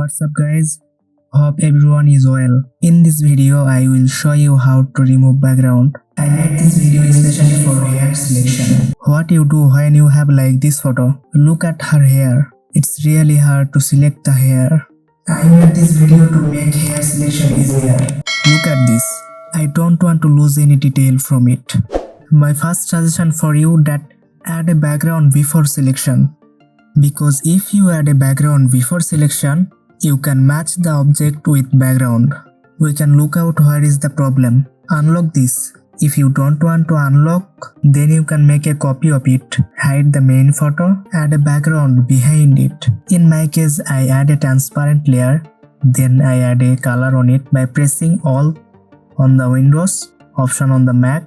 What's up guys? Hope everyone is well. In this video I will show you how to remove background. I made this video especially for hair selection. What you do when you have like this photo. Look at her hair. It's really hard to select the hair. I made this video to make hair selection easier. Look at this. I don't want to lose any detail from it. My first suggestion for you that add a background before selection. Because if you add a background before selection, you can match the object with background. We can look out where is the problem. Unlock this. If you don't want to unlock, then you can make a copy of it. Hide the main photo, add a background behind it. In my case, I add a transparent layer. Then I add a color on it by pressing Alt on the Windows, Option on the Mac,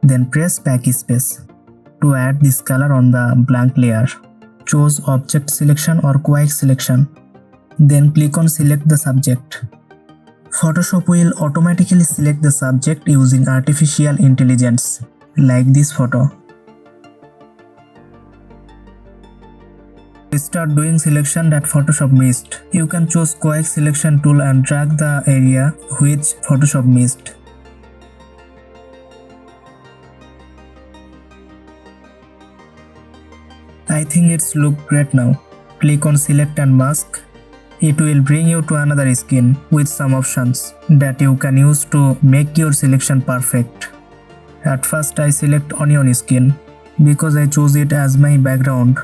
then press Backspace to add this color on the blank layer. Choose Object Selection or Quick Selection. Then click on Select the Subject. Photoshop will automatically select the subject using artificial intelligence, like this photo. Start doing selection that Photoshop missed. You can choose Quick Selection tool and drag the area which Photoshop missed. I think it's look great now. Click on Select and Mask. It will bring you to another screen with some options that you can use to make your selection perfect. At first I select onion skin because I choose it as my background.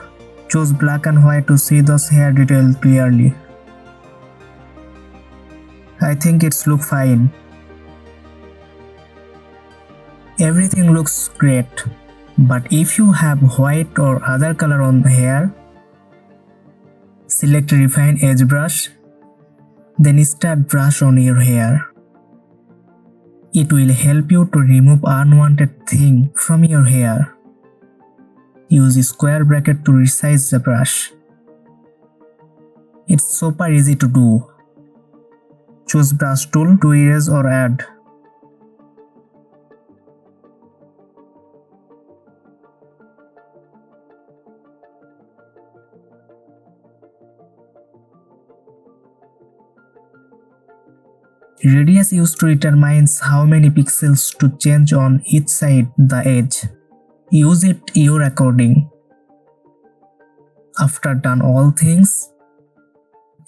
Choose black and white to see those hair details clearly. I think it's look fine. Everything looks great. But if you have white or other color on the hair, select Refine Edge Brush, then start brush on your hair. It will help you to remove unwanted thing from your hair. Use square bracket to resize the brush. It's super easy to do. Choose brush tool to erase or add. Radius used to determines how many pixels to change on each side the edge. Use it your according. After done all things,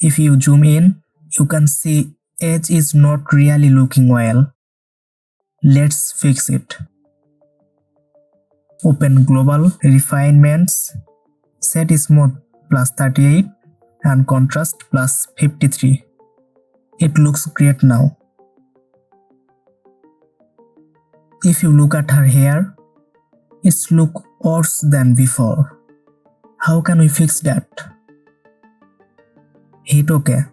if you zoom in, you can see edge is not really looking well. Let's fix it. Open Global Refinements, set Smooth +38 and Contrast +53. It looks great now. If you look at her hair, it's look worse than before. How can we fix that? Hit OK.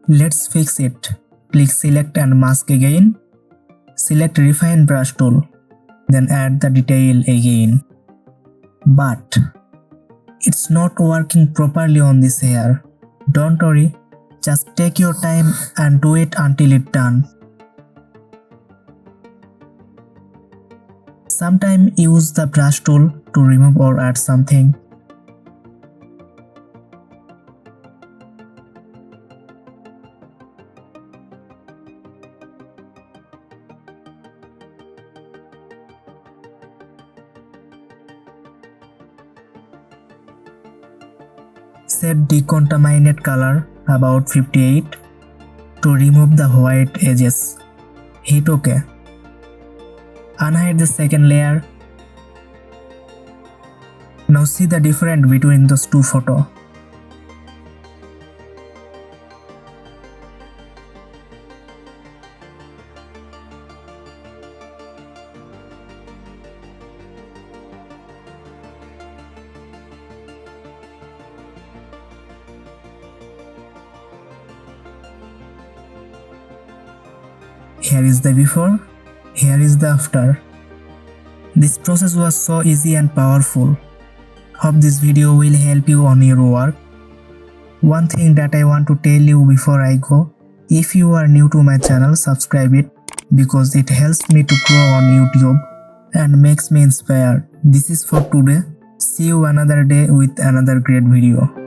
Let's fix it. Click Select and Mask again. Select Refine Brush tool. Then add the detail again. But it's not working properly on this hair. Don't worry, just take your time and do it until it's done. Sometimes use the brush tool to remove or add something. Set decontaminate color about 58 to remove the white edges. Hit OK. Unhide the second layer. Now see the difference between those two photos. Here is the before, here is the after. This process was so easy and powerful. Hope this video will help you on your work. One thing that I want to tell you before I go, if you are new to my channel, subscribe it because it helps me to grow on YouTube and makes me inspired. This is for today. See you another day with another great video.